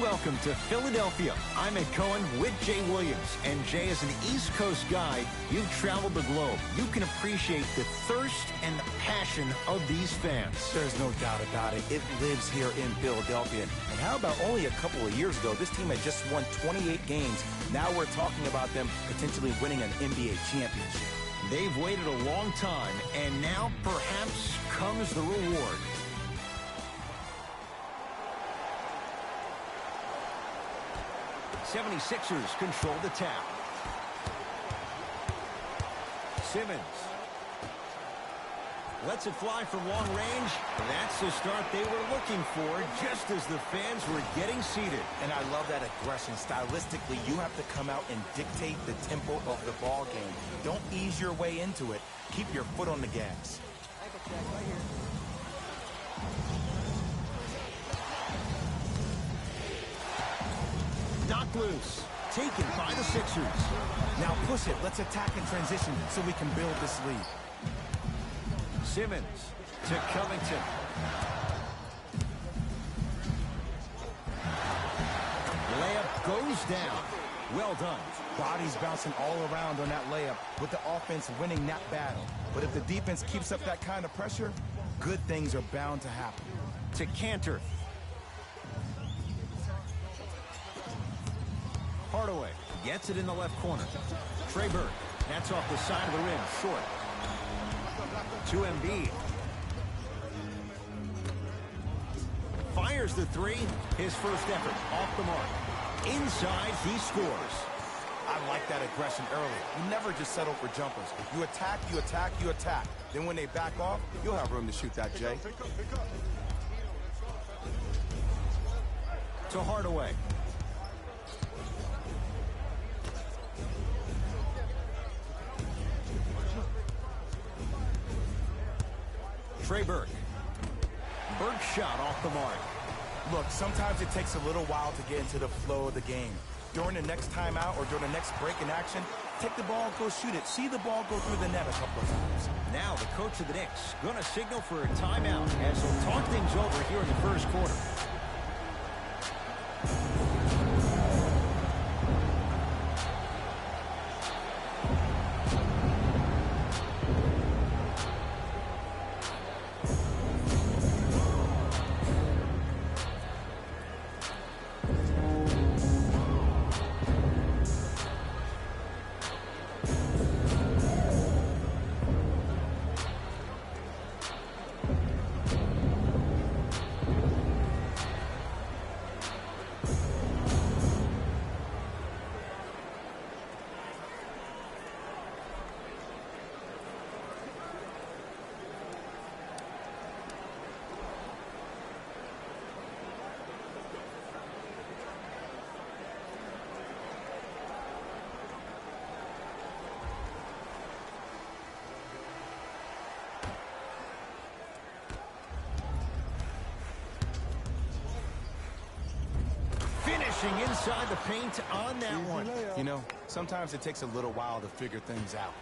welcome to Philadelphia. I'm Ed Cohen with Jay Williams. And Jay, as an East Coast guy, you've traveled the globe. You can appreciate the thirst and the passion of these fans. There's no doubt about it. It lives here in Philadelphia. And how about only a couple of years ago, this team had just won 28 games. Now we're talking about them potentially winning an NBA championship. They've waited a long time, and now perhaps comes the reward. '76ers control the tap. Simmons lets it fly from long range. That's the start they were looking for, just as the fans were getting seated. And I love that aggression. Stylistically, you have to come out and dictate the tempo of the ball game. Don't ease your way into it. Keep your foot on the gas. Knocked loose. Taken by the Sixers. Now push it. Let's attack in transition so we can build this lead. Simmons to Covington. Layup goes down. Well done. Bodies bouncing all around on that layup with the offense winning that battle. But if the defense keeps up that kind of pressure, good things are bound to happen. To Cantor. Hardaway gets it in the left corner. Trey Burke. That's off the side of the rim. Short. To Embiid. Fires the three. His first effort off the mark. Inside, he scores. I like that aggression early. You never just settle for jumpers. You attack, you attack, you attack. Then when they back off, you'll have room to shoot that, Jay. To Hardaway. Trey Burke. Burke shot off the mark. Look, sometimes it takes a little while to get into the flow of the game. During the next timeout or during the next break in action, take the ball, go shoot it. See the ball go through the net a couple of times. Now the coach of the Knicks going to signal for a timeout as he'll talk things over here in the first quarter. Inside the paint on that one. You know, sometimes it takes a little while to figure things out.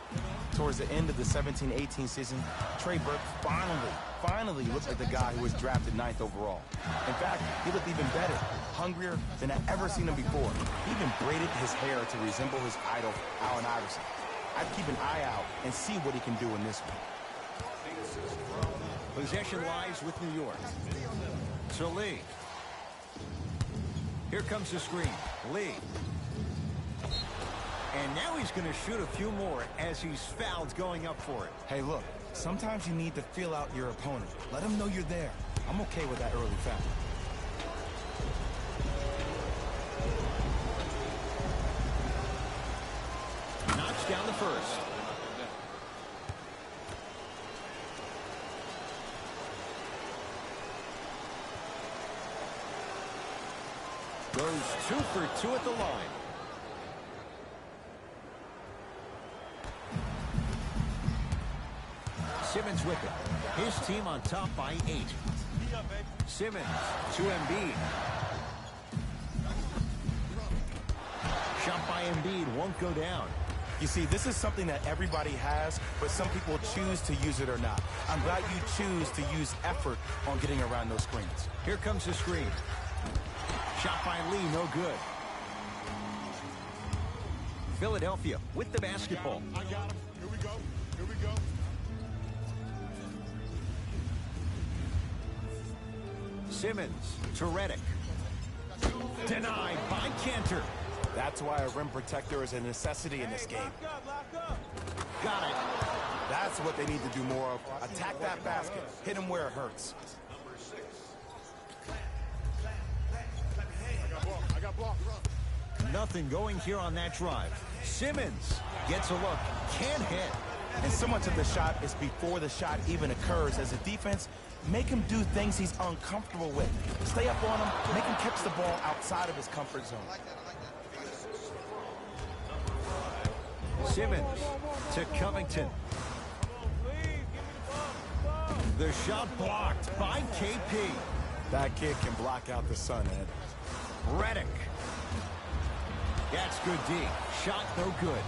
Towards the end of the 17-18 season, Trey Burke finally looked like the guy who was drafted 9th overall. In fact, he looked even better, hungrier than I've ever seen him before. He even braided his hair to resemble his idol, Allen Iverson. I'd keep an eye out and see what he can do in this one. Possession lies with New York. To Lee. Here comes the screen. Lee. And now he's going to shoot a few more as he's fouled going up for it. Hey, look, sometimes you need to feel out your opponent. Let him know you're there. I'm okay with that early foul. Knocks down the first. Goes 2 for 2 at the line. Simmons with it. His team on top by 8. Simmons to Embiid. Shot by Embiid won't go down. You see, this is something that everybody has, but some people choose to use it or not. I'm glad you choose to use effort on getting around those screens. Here comes the screen. Shot by Lee, no good. Philadelphia with the basketball. I got him. Here we go. Here we go. Simmons to Redick. Denied by Cantor. That's why a rim protector is a necessity in this game. Got it. That's what they need to do more of. Attack that basket. Hit him where it hurts. I got blocked. Nothing going here on that drive. Simmons gets a look. Can't hit. And so much of the shot is before the shot even occurs. As a defense, make him do things he's uncomfortable with. Stay up on him. Make him catch the ball outside of his comfort zone. Simmons to Covington. The shot blocked by KP. That kid can block out the sun, Ed. Redick. That's good D. Shot no good.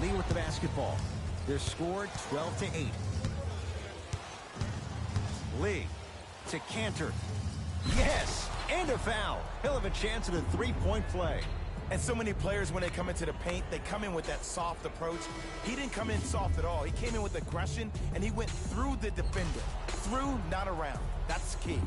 Lee with the basketball. Their score 12-8. Lee to Cantor. Yes! And a foul. He'll have a chance at a three-point play. And so many players, when they come into the paint, they come in with that soft approach. He didn't come in soft at all. He came in with aggression, and he went through the defender. Through, not around. That's key.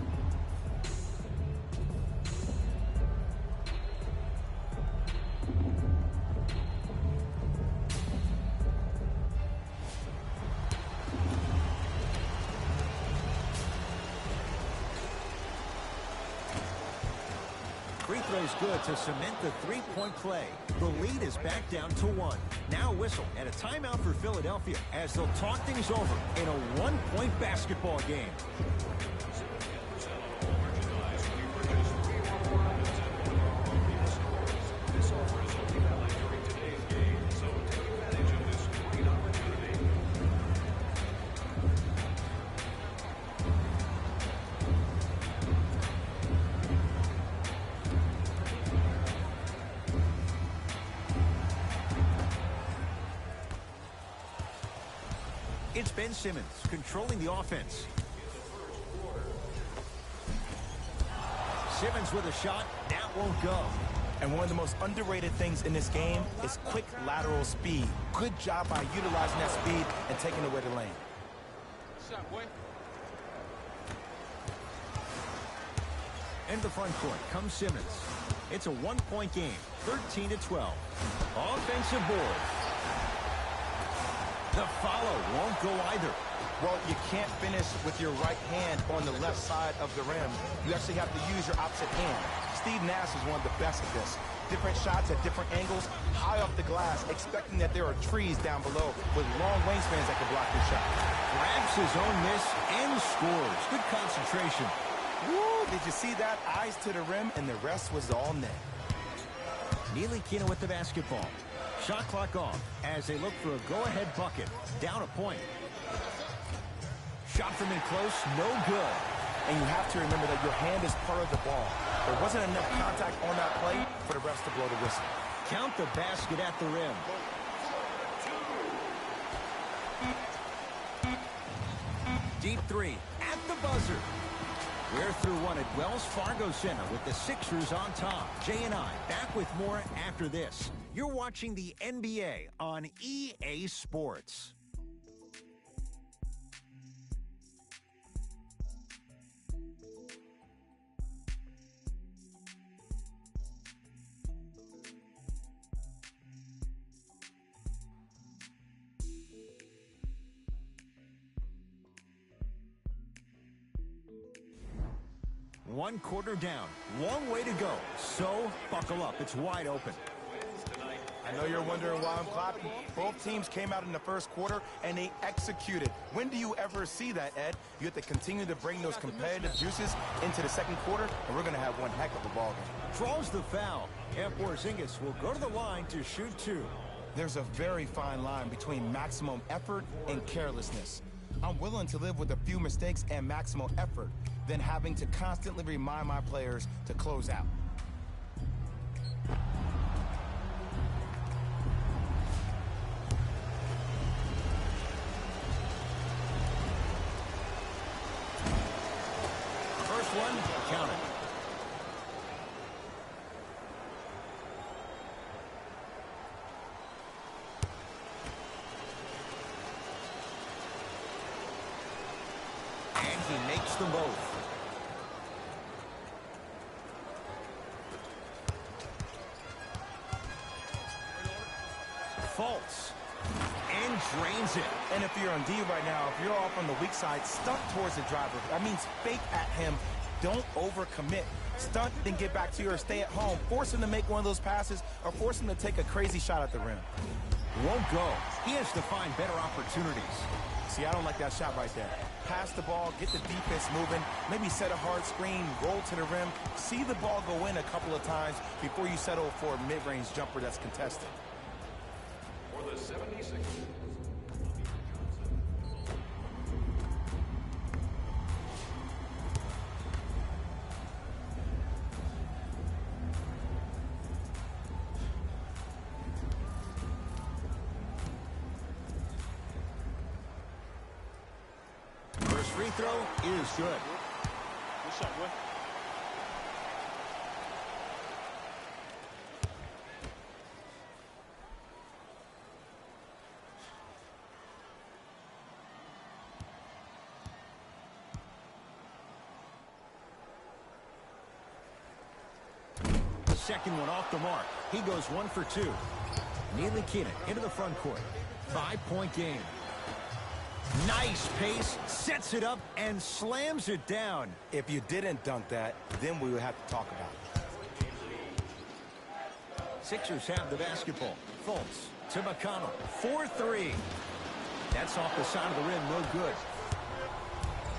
Free throw's good to cement the three-point play. The lead is back down to 1. Now whistle and a timeout for Philadelphia as they'll talk things over in a one-point basketball game. It's Ben Simmons controlling the offense. Simmons with a shot. That won't go. And one of the most underrated things in this game is quick lateral speed. Good job by utilizing that speed and taking away the lane. Shot, boy. Into the front court comes Simmons. It's a one-point game, 13-12. Offensive board. The follow won't go either. Well, you can't finish with your right hand on the left side of the rim. You actually have to use your opposite hand. Steve Nash is one of the best at this. Different shots at different angles, high up the glass, expecting that there are trees down below with long wingspans that can block the shot. Grabs his own miss and scores. Good concentration. Woo! Did you see that? Eyes to the rim, and the rest was all net. Neely Kina with the basketball. Shot clock off as they look for a go-ahead bucket. Down a point. Shot from in close, no good. And you have to remember that your hand is part of the ball. There wasn't enough contact on that play for the refs to blow the whistle. Count the basket at the rim. Deep three at the buzzer. We're through one at Wells Fargo Center with the Sixers on top. Jay and I back with more after this. You're watching the NBA on EA Sports. One quarter down. Long way to go. So, buckle up. It's wide open. I know you're wondering why I'm clapping. Both teams came out in the first quarter, and they executed. When do you ever see that, Ed? You have to continue to bring those competitive juices into the second quarter, and we're going to have one heck of a ball game. Draws the foul. And Porzingis will go to the line to shoot two. There's a very fine line between maximum effort and carelessness. I'm willing to live with a few mistakes and maximum effort than having to constantly remind my players to close out. First one, count it. And he makes them both. Faults. And drains it. And if you're on D right now, if you're off on the weak side, stunt towards the driver. That means fake at him. Don't overcommit. Stunt, then get back to you, or stay at home. Force him to make one of those passes, or force him to take a crazy shot at the rim. Won't go. He has to find better opportunities. See, I don't like that shot right there. Pass the ball, get the defense moving, maybe set a hard screen, roll to the rim, see the ball go in a couple of times before you settle for a mid-range jumper that's contested. For the 76ers. First free throw is good. Good shot, boy. The second one off the mark. He goes 1 for 2. Neely Keenan into the front court. 5-point game. Nice pace, sets it up, and slams it down. If you didn't dunk that, then we would have to talk about it. Sixers have the basketball. Fultz to McConnell. 4-3. That's off the side of the rim, no good.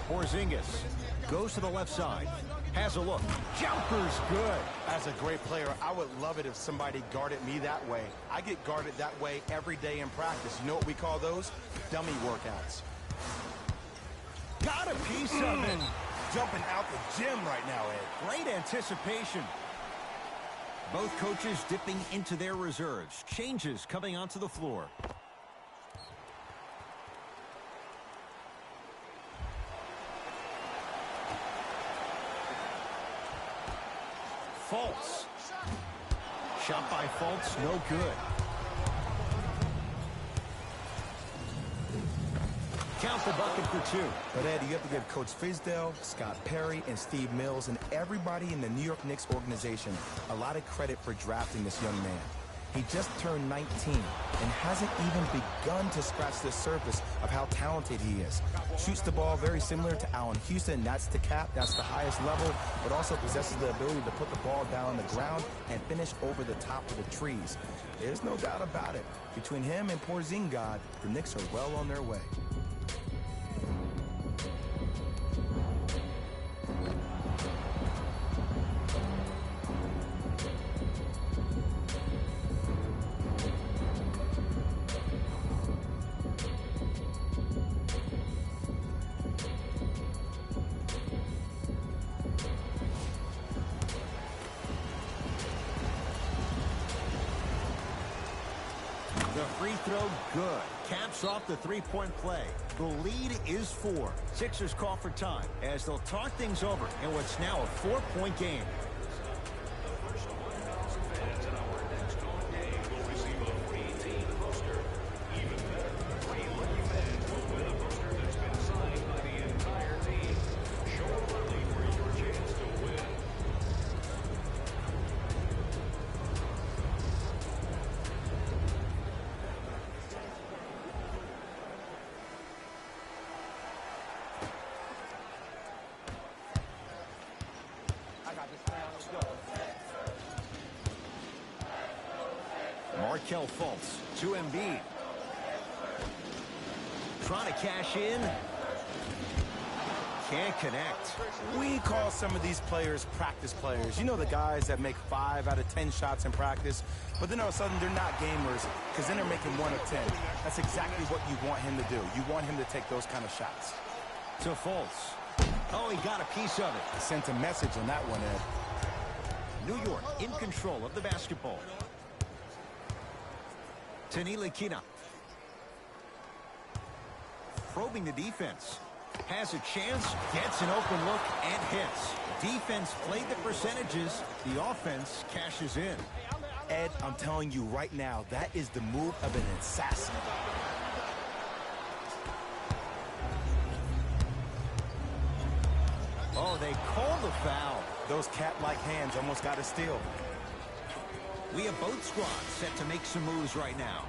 Porzingis goes to the left side. Has a look. Jumper's good. As a great player, I would love it if somebody guarded me that way. I get guarded that way every day in practice. You know what we call those? Dummy workouts. Got a piece of it. Jumping out the gym right now, Ed. Great anticipation. Both coaches dipping into their reserves. Changes coming onto the floor. Fultz. Shot by Fultz, no good. Count the bucket for 2. But, Ed, you have to give Coach Fizdale, Scott Perry, and Steve Mills, and everybody in the New York Knicks organization a lot of credit for drafting this young man. He just turned 19 and hasn't even begun to scratch the surface of how talented he is. Shoots the ball very similar to Allen Houston. That's the cap. That's the highest level, but also possesses the ability to put the ball down on the ground and finish over the top of the trees. There's no doubt about it. Between him and Porzingis, the Knicks are well on their way. The free throw, good. Caps off the three-point play. The lead is 4. Sixers call for time as they'll talk things over in what's now a 4-point game. Markelle Fultz to Embiid. Trying to cash in. Can't connect. We call some of these players practice players. You know, the guys that make 5 out of 10 shots in practice, but then all of a sudden they're not gamers because then they're making 1 of 10. That's exactly what you want him to do. You want him to take those kind of shots. To Fultz. Oh, he got a piece of it. Sent a message on that one, Ed. New York in control of the basketball. To Neely Keenan. Probing the defense. Has a chance, gets an open look, and hits. Defense played the percentages. The offense cashes in. Ed, I'm telling you right now, that is the move of an assassin. they call the foul. Those cat-like hands almost got a steal. We have both squads set to make some moves right now.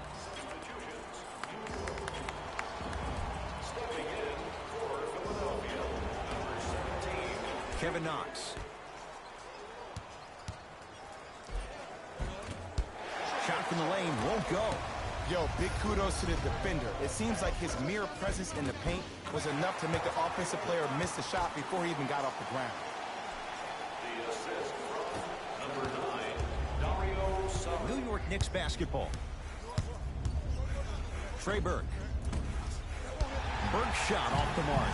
Stepping in for Philadelphia, number 17. Kevin Knox. Shot from the lane won't go. Yo, big kudos to the defender. It seems like his mere presence in the paint was enough to make the offensive player miss the shot before he even got off the ground. The assist from number 9, Dario Saric. New York Knicks basketball. Trey Burke. Burke shot off the mark.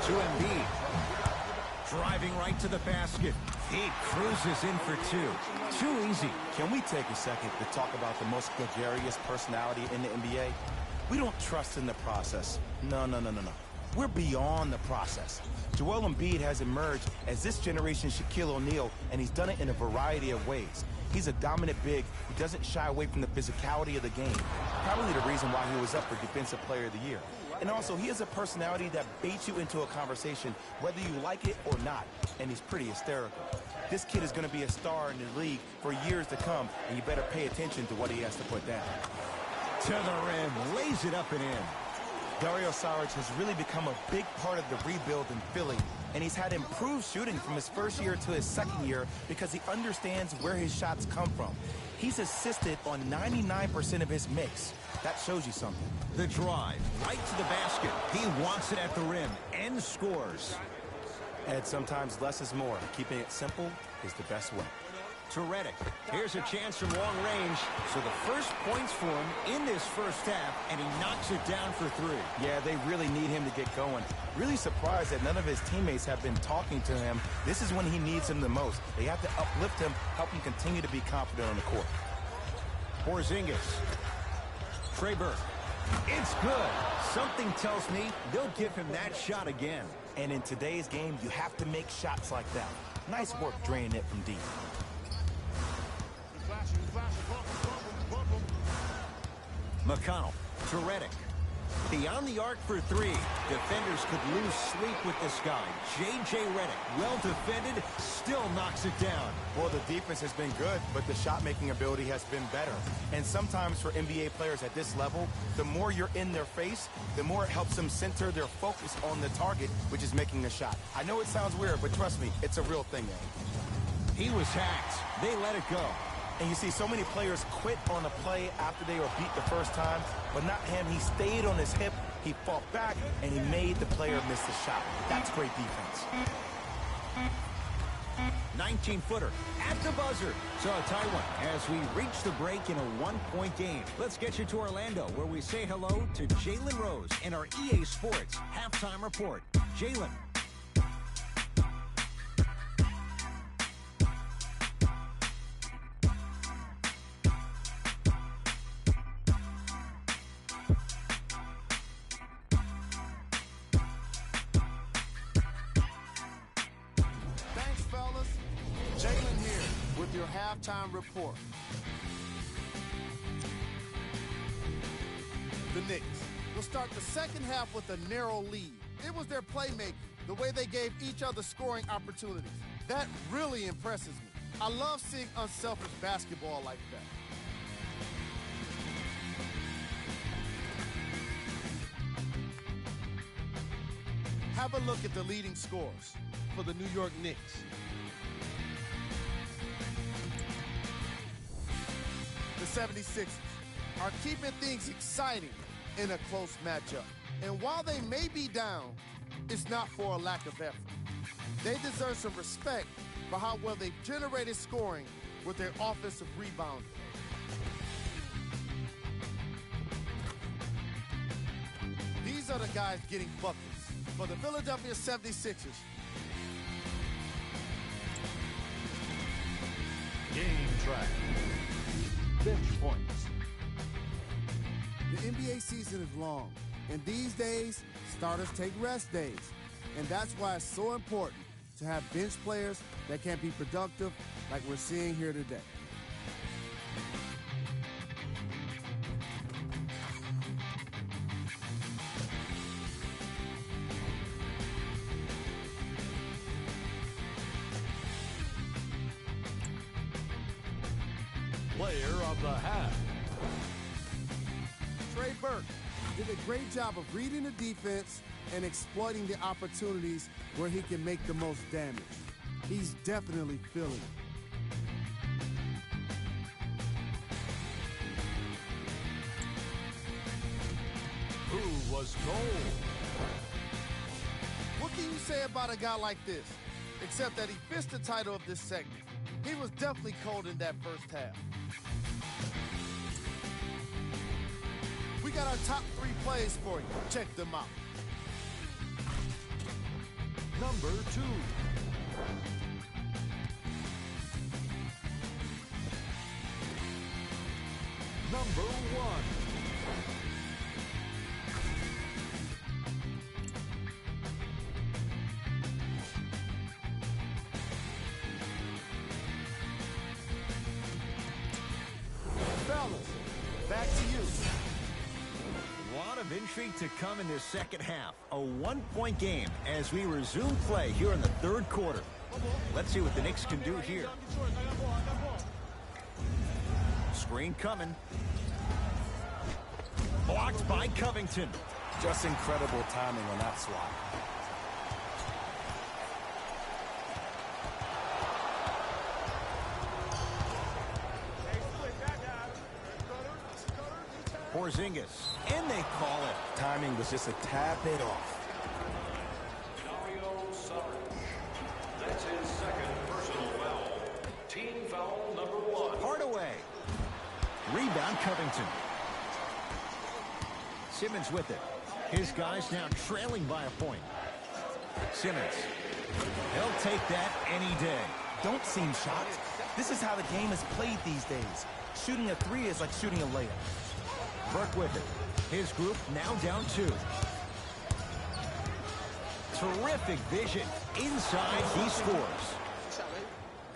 To Embiid. Driving right to the basket. He cruises in for two. Too easy. Can we take a second to talk about the most gregarious personality in the NBA? We don't trust in the process. No. We're beyond the process. Joel Embiid has emerged as this generation's Shaquille O'Neal, and he's done it in a variety of ways. He's a dominant big who doesn't shy away from the physicality of the game. Probably the reason why he was up for Defensive Player of the Year. And also, he has a personality that baits you into a conversation, whether you like it or not, and he's pretty hysterical. This kid is going to be a star in the league for years to come, and you better pay attention to what he has to put down. To the rim, lays it up and in. Dario Saric has really become a big part of the rebuild in Philly, and he's had improved shooting from his first year to his second year because he understands where his shots come from. He's assisted on 99% of his mix. That shows you something. The drive, right to the basket. He wants it at the rim and scores. And sometimes less is more. Keeping it simple is the best way. To Redick. Here's a chance from long range. So the first points for him in this first half, and he knocks it down for three. Yeah, they really need him to get going. Really surprised that none of his teammates have been talking to him. This is when he needs him the most. They have to uplift him, help him continue to be confident on the court. Porzingis. Trey Burke. It's good. Something tells me they'll give him that shot again. And in today's game, you have to make shots like that. Nice work draining it from deep. McConnell to Redick. Beyond the arc for three. Defenders could lose sleep with this guy. J.J. Redick, well defended, still knocks it down. Well, the defense has been good, but the shot-making ability has been better. And sometimes for NBA players at this level, the more you're in their face, the more it helps them center their focus on the target, which is making the shot. I know it sounds weird, but trust me, it's a real thing, man. He was hacked. They let it go. And you see so many players quit on a play after they were beat the first time, but not him. He stayed on his hip, he fought back, and he made the player miss the shot. That's great defense. 19-footer at the buzzer. So a tight one as we reach the break in a one-point game. Let's get you to Orlando, where we say hello to Jalen Rose in our EA Sports halftime report. Jalen. Your halftime report. The Knicks will start the second half with a narrow lead. It was their playmaking, the way they gave each other scoring opportunities. That really impresses me. I love seeing unselfish basketball like that. Have a look at the leading scores for the New York Knicks. The 76ers are keeping things exciting in a close matchup. And while they may be down, it's not for a lack of effort. They deserve some respect for how well they've generated scoring with their offensive rebounding. These are the guys getting buckets for the Philadelphia 76ers. Game track. Bench points. The NBA season is long, and these days, starters take rest days. And that's why it's so important to have bench players that can be productive like we're seeing here today. player of the half. Trey Burke did a great job of reading the defense and exploiting the opportunities where he can make the most damage. He's definitely feeling it. Who was cold? What can you say about a guy like this? Except that he fits the title of this segment. He was definitely cold in that first half. We got our top 3 plays for you. Check them out. Number 2. Number 1. Fellas, back to you. A lot of intrigue to come in this second half. A 1-point game as we resume play here in the third quarter. Let's see what the Knicks can do here. Screen coming. Blocked by Covington. Just incredible timing on that swat. Porzingis. And they call it. Timing was just a tad bit off. Dario Saric. That's his second personal foul. Team foul number 1. Hardaway. Rebound Covington. Simmons with it. His guys now trailing by a point. Simmons. He'll take that any day. Don't seem shocked. This is how the game is played these days. Shooting a 3 is like shooting a layup. Burke with it. His group now down 2. Terrific vision. Inside, he scores.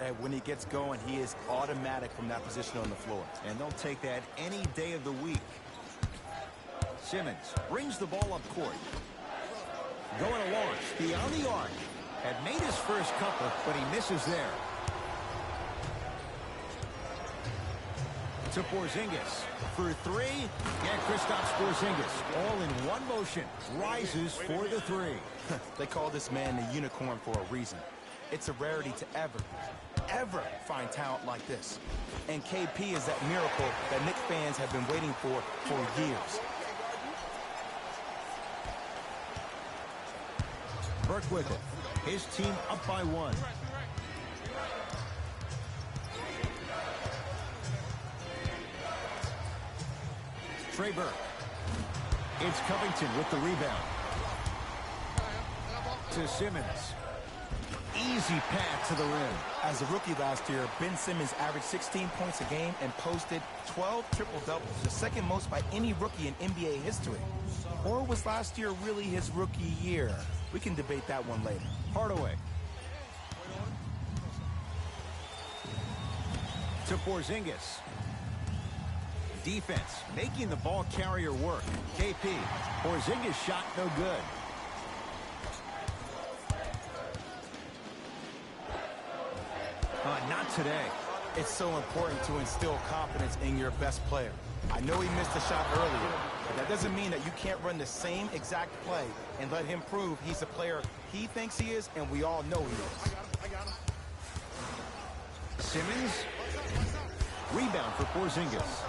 And when he gets going, he is automatic from that position on the floor. And they'll take that any day of the week. Simmons brings the ball up court. Going to launch beyond the arc. Had made his first couple, but he misses there. To Porzingis for 3. Yeah, Kristaps Porzingis, all in one motion, rises for the 3. They call this man the unicorn for a reason. It's a rarity to ever find talent like this. And KP is that miracle that Knicks fans have been waiting for years. Burke with it. His team up by 1. Trey Burke. It's Covington with the rebound. To Simmons. Easy path to the rim. As a rookie last year, Ben Simmons averaged 16 points a game and posted 12 triple-doubles, the second most by any rookie in NBA history. Or was last year really his rookie year? We can debate that one later. Hardaway. To Porzingis. Defense making the ball carrier work. KP. Porzingis shot no good. Not today. It's so important to instill confidence in your best player. I know he missed a shot earlier, but that doesn't mean that you can't run the same exact play and let him prove he's the player he thinks he is, and we all know he is. Simmons. Rebound for Porzingis.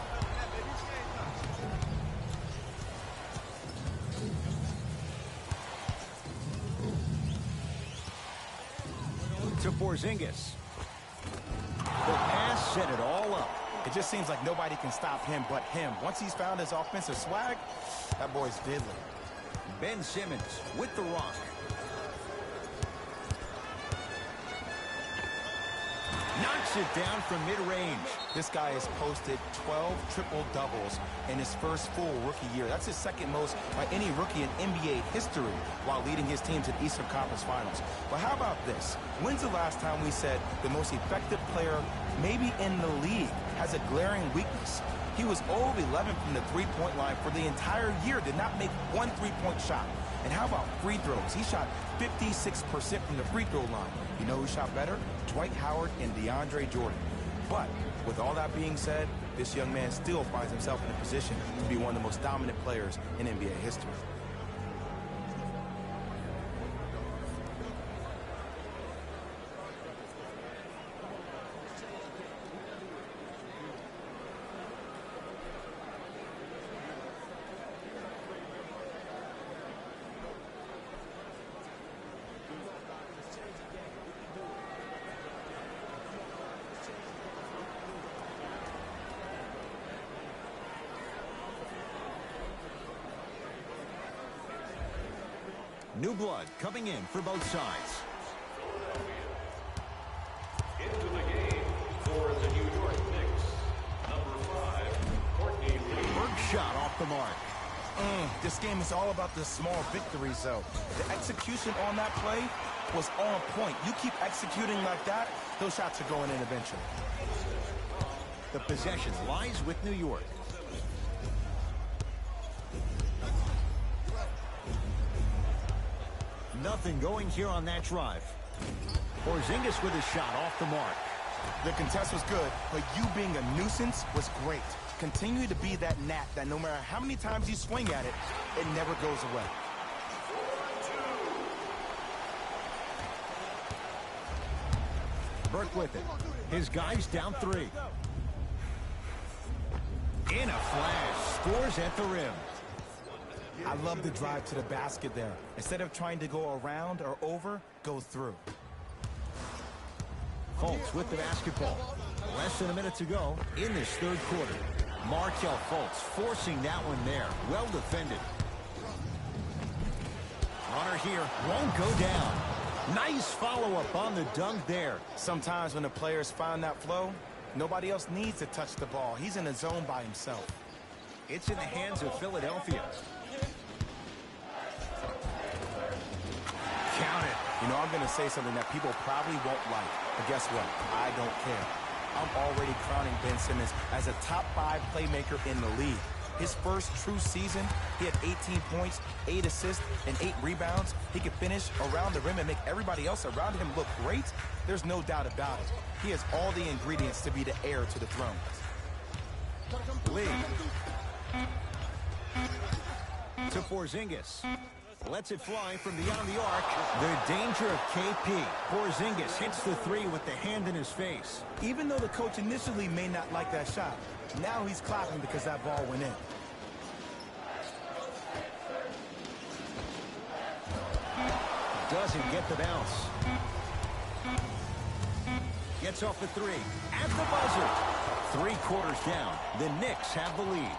To Porzingis. The pass set it all up. It just seems like nobody can stop him but him. Once he's found his offensive swag, that boy's deadly. Ben Simmons with the rock. Knocks it down from mid-range. This guy has posted 12 triple-doubles in his first full rookie year. That's his second most by any rookie in NBA history while leading his team to the Eastern Conference Finals. But how about this? When's the last time we said the most effective player maybe in the league has a glaring weakness? He was 0 of 11 from the three-point line for the entire year, did not make one three-point shot. And how about free throws? He shot 56% from the free throw line. You know who shot better? Dwight Howard and DeAndre Jordan. But with all that being said, this young man still finds himself in a position to be one of the most dominant players in NBA history. New blood coming in for both sides. Into the game for the New York Knicks, number 5, Courtney Lee. Berg shot off the mark. This game is all about the small victories, though. The execution on that play was on point. You keep executing like that, those shots are going in eventually. The possession lies with New York. Nothing going here on that drive. Porzingis with a shot off the mark. The contest was good, but you being a nuisance was great. Continue to be that gnat that no matter how many times you swing at it, it never goes away. Burke with it. His guys down 3. In a flash, scores at the rim. I love the drive to the basket there. Instead of trying to go around or over, go through. Fultz with the basketball. Less than a minute to go in this third quarter. Markelle Fultz forcing that one there. Well defended. Runner here won't go down. Nice follow-up on the dunk there. Sometimes when the players find that flow, nobody else needs to touch the ball. He's in the zone by himself. It's in the hands of Philadelphia. Count it. You know, I'm going to say something that people probably won't like, but guess what? I don't care. I'm already crowning Ben Simmons as a top 5 playmaker in the league. His first true season, he had 18 points, 8 assists, and 8 rebounds. He could finish around the rim and make everybody else around him look great. There's no doubt about it. He has all the ingredients to be the heir to the throne. Lee. To Porzingis. Lets it fly from beyond the arc. The danger of KP. Porzingis hits the 3 with the hand in his face. Even though the coach initially may not like that shot, now he's clapping because that ball went in. Doesn't get the bounce. Gets off the 3. At the buzzer. 3 quarters down. The Knicks have the lead.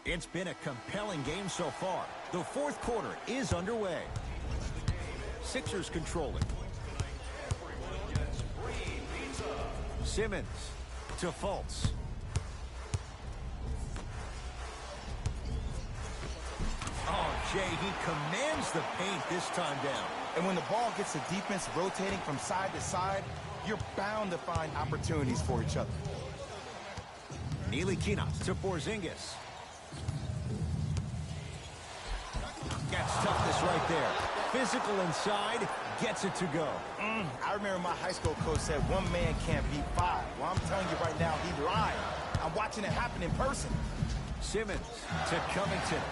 It's been a compelling game so far. The fourth quarter is underway. Sixers control it. Simmons to Fultz. Oh, Jay, he commands the paint this time down. And when the ball gets the defense rotating from side to side, you're bound to find opportunities for each other. Ntilikina to Porzingis. Gets toughness right there. Physical inside, gets it to go. I remember my high school coach said 1 man can't beat 5. Well, I'm telling you right now, he's lying. I'm watching it happen in person. Simmons to Covington.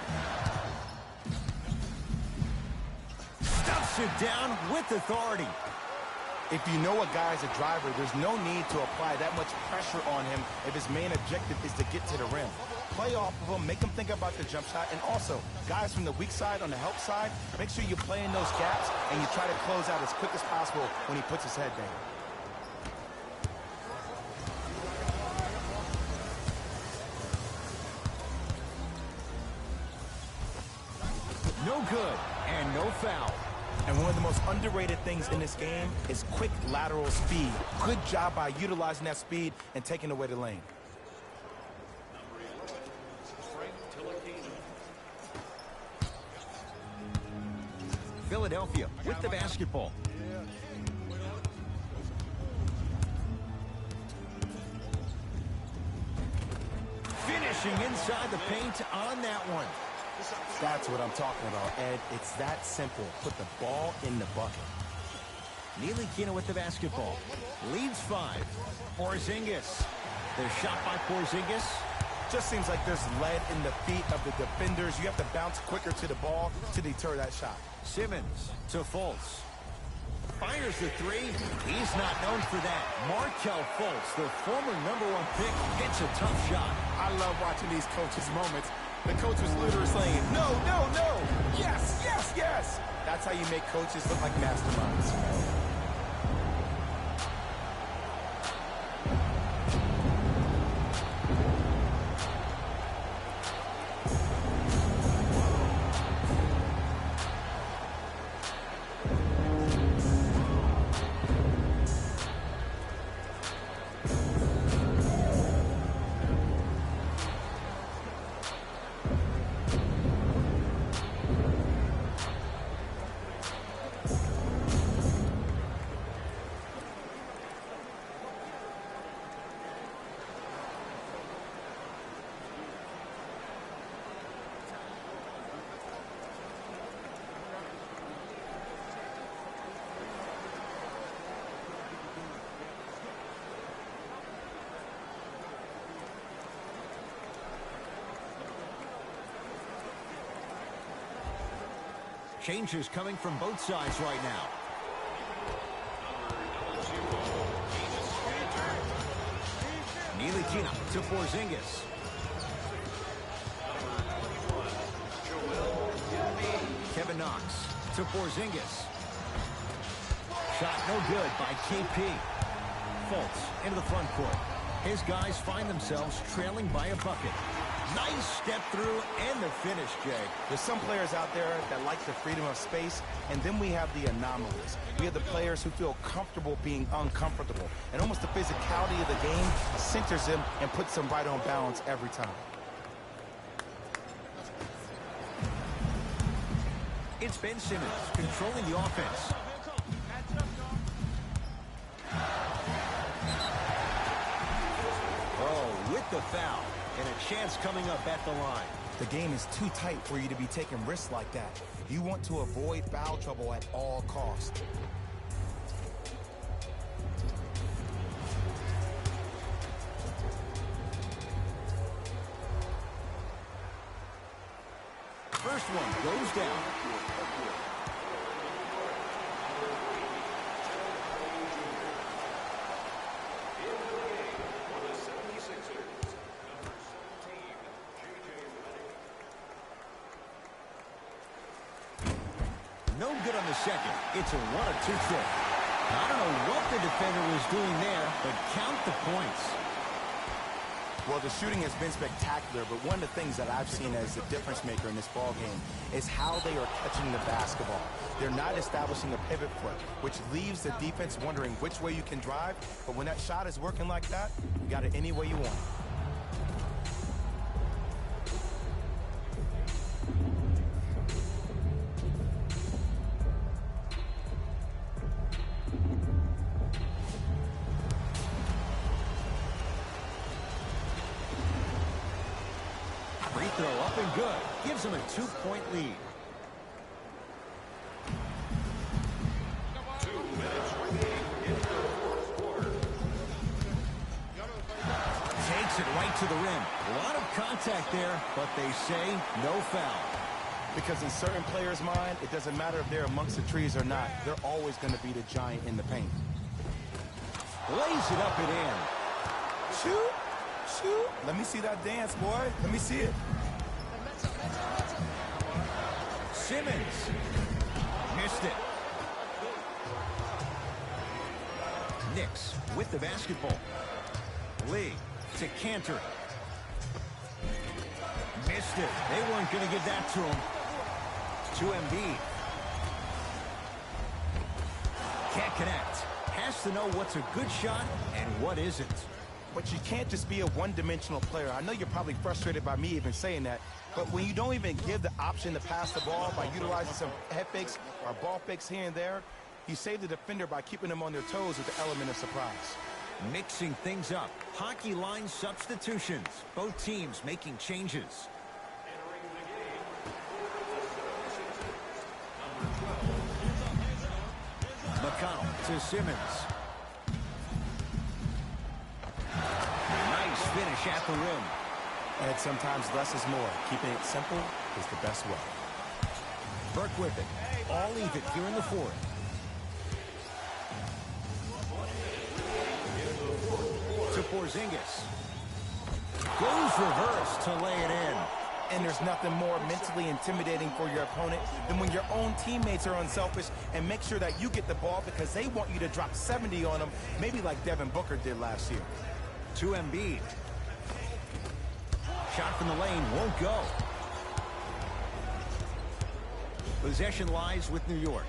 Stuffs it down with authority. If you know a guy's a driver, there's no need to apply that much pressure on him if his main objective is to get to the rim. Play off of him, make him think about the jump shot, and also, guys from the weak side on the help side, make sure you play in those gaps and you try to close out as quick as possible when he puts his head down. No good, and no foul. And one of the most underrated things in this game is quick lateral speed. Good job by utilizing that speed and taking away the lane. Philadelphia with the basketball. Finishing inside the paint on that one. That's what I'm talking about, Ed. It's that simple. Put the ball in the bucket. Ntilikina with the basketball. Leads 5. Porzingis. Their shot by Porzingis. Just seems like there's lead in the feet of the defenders. You have to bounce quicker to the ball to deter that shot. Simmons to Fultz. Fires the 3. He's not known for that. Markelle Fultz, the former #1 pick, hits a tough shot. I love watching these coaches' moments. The coach was literally saying, no, no, no. Yes, yes, yes. That's how you make coaches look like masterminds. Changes coming from both sides right now. Ntilikina to Porzingis. Kevin Knox to Porzingis. Shot no good by KP. Fultz into the front court. His guys find themselves trailing by a bucket. Nice step through and the finish, Jay. There's some players out there that like the freedom of space, and then we have the anomalies. We have the players who feel comfortable being uncomfortable, and almost the physicality of the game centers them and puts them right on balance every time. It's Ben Simmons controlling the offense. Oh, with the foul. And a chance coming up at the line. The game is too tight for you to be taking risks like that. You want to avoid foul trouble at all costs. First one goes down. No good on the second. It's a 1-2 trip. I don't know what the defender was doing there, but count the points. Well, the shooting has been spectacular, but one of the things that I've seen as the difference maker in this ball game is how they are catching the basketball. They're not establishing a pivot foot, which leaves the defense wondering which way you can drive, but when that shot is working like that, you got it any way you want. Free throw up and good. Gives them a 2-point lead. 2 minutes remaining in the fourth quarter. Takes it right to the rim. A lot of contact there, but they say no foul. Because in certain players' mind, it doesn't matter if they're amongst the trees or not. They're always going to be the giant in the paint. Lays it up and in. Shoot. Shoot. Let me see that dance, boy. Let me see it. Simmons. Missed it. Knicks with the basketball. Lee to Cantor. Missed it. They weren't going to give that to him. To Embiid. Can't connect. Has to know what's a good shot and what isn't. But you can't just be a one-dimensional player. I know you're probably frustrated by me even saying that, but when you don't even give the option to pass the ball by utilizing some head fakes or ball fakes here and there, you save the defender by keeping them on their toes with the element of surprise. Mixing things up. Hockey line substitutions. Both teams making changes. McConnell to Simmons. Nice finish at the rim. And sometimes less is more. Keeping it simple is the best way. Burke with it. All even here in the fourth. To Porzingis. Goes reverse to lay it in. And there's nothing more mentally intimidating for your opponent than when your own teammates are unselfish and make sure that you get the ball because they want you to drop 70 on them, maybe like Devin Booker did last year. To Embiid. Shot from the lane won't go. Possession lies with New York.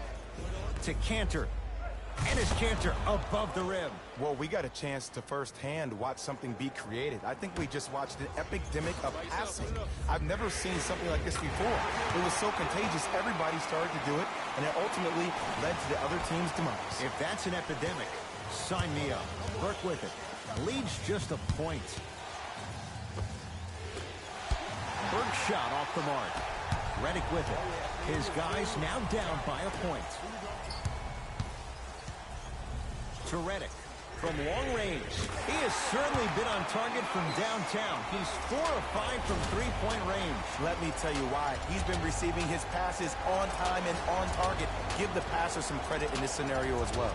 To Cantor. And it's Cantor above the rim. Well, we got a chance to firsthand watch something be created. I think we just watched an epidemic of passing. I've never seen something like this before. It was so contagious, everybody started to do it, and it ultimately led to the other team's demise. If that's an epidemic, sign me up. Burke with it. Leads just a point. Burke's shot off the mark. Redick with it. His guys now down by a point. To Redick from long range. He has certainly been on target from downtown. He's 4 of 5 from three-point range. Let me tell you why. He's been receiving his passes on time and on target. Give the passer some credit in this scenario as well.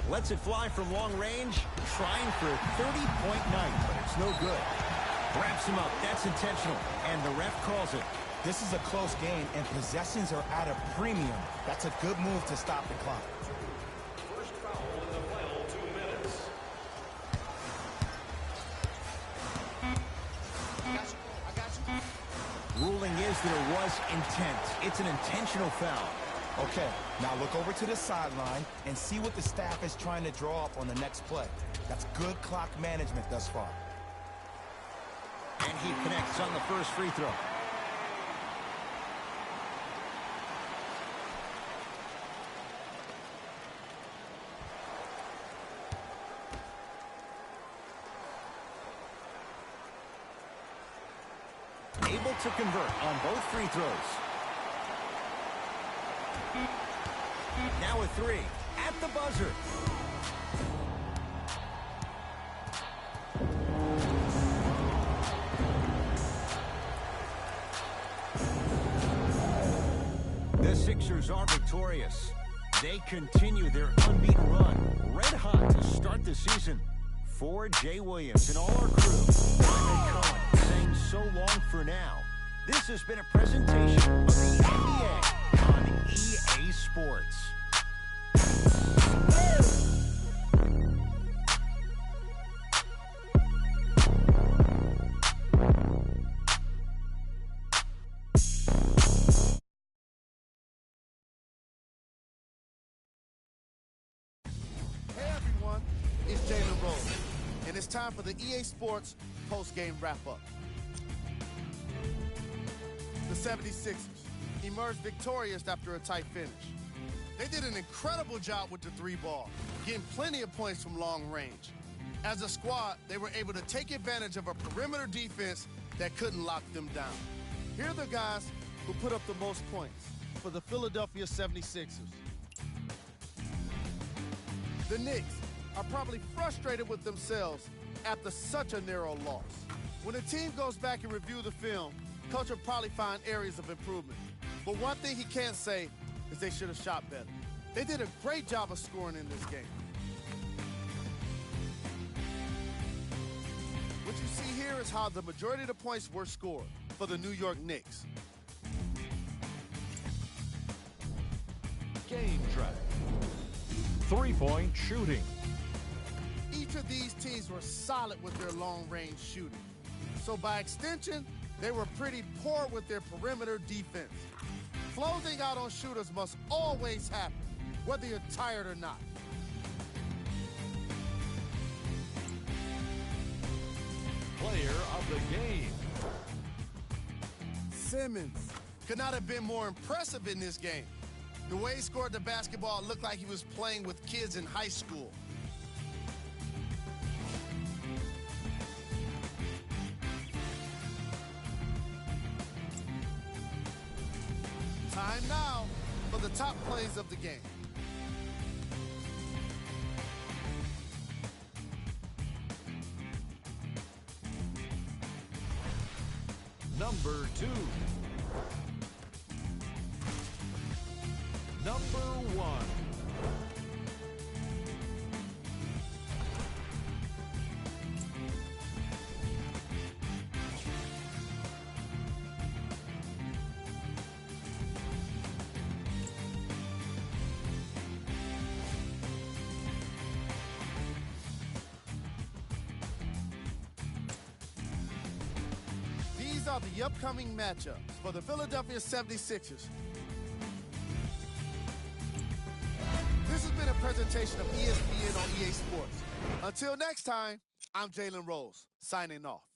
Lets it fly from long range, trying for a 30-point night, but it's no good. Wraps him up. That's intentional, and the ref calls it. This is a close game, and possessions are at a premium. That's a good move to stop the clock. First foul in the final 2 minutes. I got you. Ruling is that it was intent. It's an intentional foul. Okay, now look over to the sideline and see what the staff is trying to draw up on the next play. That's good clock management thus far. And he connects on the first free throw. Able to convert on both free throws. Now a three at the buzzer. The Sixers are victorious. They continue their unbeaten run. Red hot to start the season. For Jay Williams and all our crew, I'm Cohen saying so long for now. This has been a presentation of the NBA on EA Sports. Hey everyone, it's Jalen Rose, and it's time for the EA Sports post-game wrap-up. The 76ers emerged victorious after a tight finish. They did an incredible job with the three ball, getting plenty of points from long range. As a squad, they were able to take advantage of a perimeter defense that couldn't lock them down. Here are the guys who put up the most points for the Philadelphia 76ers. The Knicks are probably frustrated with themselves after such a narrow loss. When a team goes back and review the film, coach will probably find areas of improvement. But one thing he can't say is they should have shot better. They did a great job of scoring in this game. What you see here is how the majority of the points were scored for the New York Knicks. Game track. Three-point shooting. Each of these teams were solid with their long-range shooting. So by extension, they were pretty poor with their perimeter defense. Closing out on shooters must always happen, whether you're tired or not. Player of the game. Simmons could not have been more impressive in this game. The way he scored the basketball looked like he was playing with kids in high school. Time now for the top plays of the game. Number 2. Number 1. These are the upcoming matchups for the Philadelphia 76ers. This has been a presentation of ESPN on EA Sports. Until next time, I'm Jalen Rose, signing off.